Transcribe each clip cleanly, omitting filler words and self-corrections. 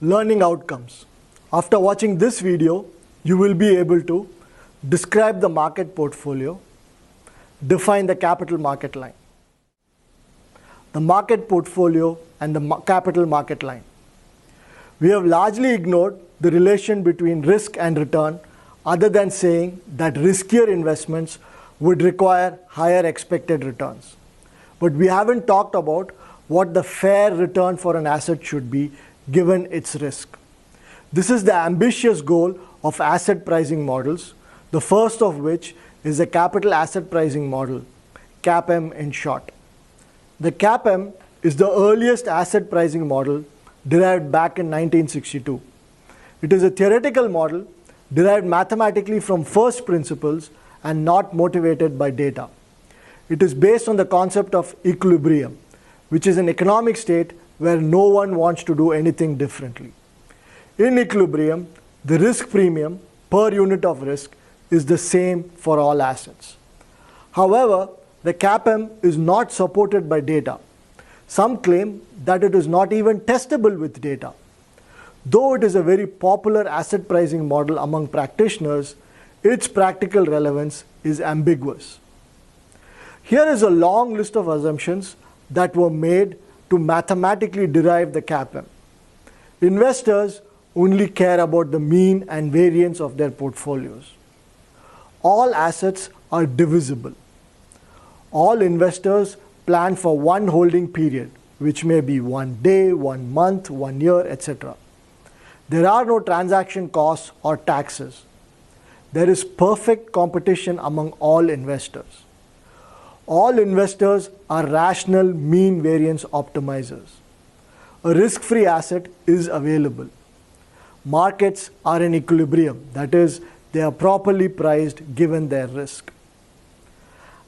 Learning outcomes. After watching this video, you will be able to describe the market portfolio, define the capital market line. The market portfolio and the capital market line. We have largely ignored the relation between risk and return, other than saying that riskier investments would require higher expected returns. But we haven't talked about what the fair return for an asset should be given its risk. This is the ambitious goal of asset pricing models, the first of which is the capital asset pricing model, CAPM in short. The CAPM is the earliest asset pricing model derived back in 1962. It is a theoretical model derived mathematically from first principles and not motivated by data. It is based on the concept of equilibrium, which is an economic state where no one wants to do anything differently. In equilibrium, the risk premium per unit of risk is the same for all assets. However, the CAPM is not supported by data. Some claim that it is not even testable with data. Though it is a very popular asset pricing model among practitioners, its practical relevance is ambiguous. Here is a long list of assumptions that were made to mathematically derive the CAPM. Investors only care about the mean and variance of their portfolios. All assets are divisible. All investors plan for one holding period, which may be 1 day, 1 month, 1 year, etc. There are no transaction costs or taxes. There is perfect competition among all investors. All investors are rational mean variance optimizers. A risk-free asset is available. Markets are in equilibrium, that is, they are properly priced given their risk.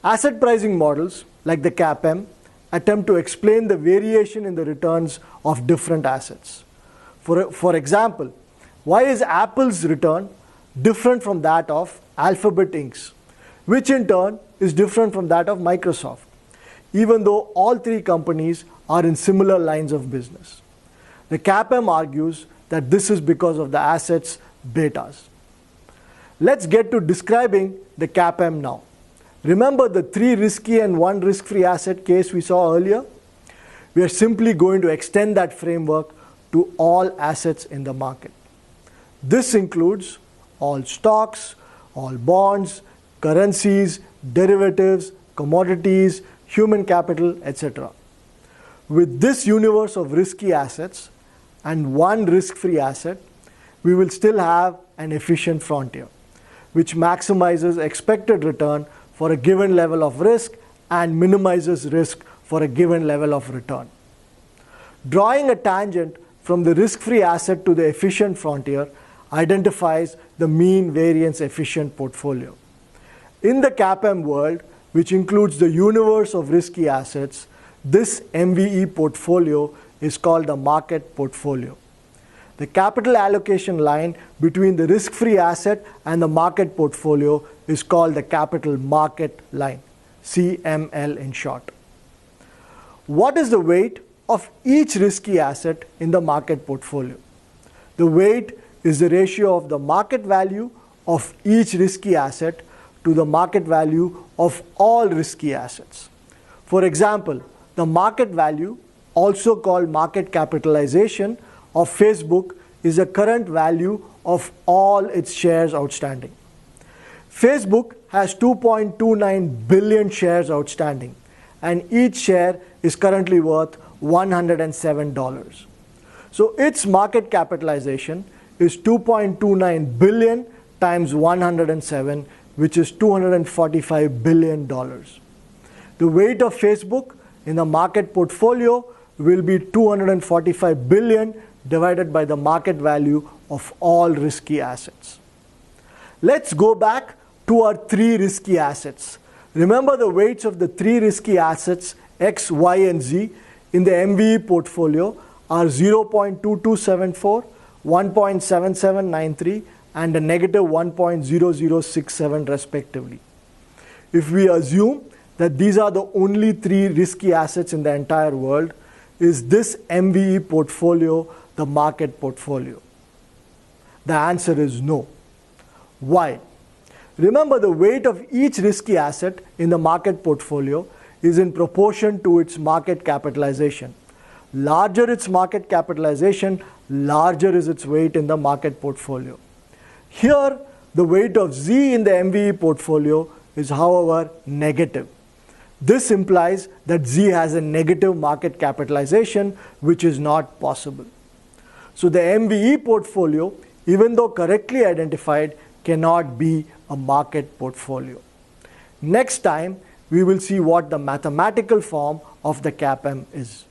Asset pricing models, like the CAPM, attempt to explain the variation in the returns of different assets. For example, why is Apple's return different from that of Alphabet Inc.'s, which in turn is different from that of Microsoft, even though all three companies are in similar lines of business? The CAPM argues that this is because of the assets' betas. Let's get to describing the CAPM now. Remember the 3 risky and 1 risk-free asset case we saw earlier? We are simply going to extend that framework to all assets in the market. This includes all stocks, all bonds, currencies, derivatives, commodities, human capital, etc. With this universe of risky assets and 1 risk-free asset, we will still have an efficient frontier, which maximizes expected return for a given level of risk and minimizes risk for a given level of return. Drawing a tangent from the risk-free asset to the efficient frontier identifies the mean variance efficient portfolio. In the CAPM world, which includes the universe of risky assets, this MVE portfolio is called the market portfolio. The capital allocation line between the risk-free asset and the market portfolio is called the capital market line, CML in short. What is the weight of each risky asset in the market portfolio? The weight is the ratio of the market value of each risky asset to the market value of all risky assets. For example, the market value, also called market capitalization, of Facebook is the current value of all its shares outstanding. Facebook has 2.29 billion shares outstanding, and each share is currently worth $107. So its market capitalization is 2.29 billion times 107, which is $245 billion. The weight of Facebook in the market portfolio will be 245 billion divided by the market value of all risky assets. Let's go back to our 3 risky assets. Remember the weights of the 3 risky assets X, Y, and Z in the MVE portfolio are 0.2274, 1.7793, and a negative 1.0067 respectively. If we assume that these are the only 3 risky assets in the entire world, is this MVE portfolio the market portfolio? The answer is no. Why? Remember, the weight of each risky asset in the market portfolio is in proportion to its market capitalization. Larger its market capitalization, larger is its weight in the market portfolio. Here, the weight of Z in the MVE portfolio is, however, negative. This implies that Z has a negative market capitalization, which is not possible. So the MVE portfolio, even though correctly identified, cannot be a market portfolio. Next time, we will see what the mathematical form of the CAPM is.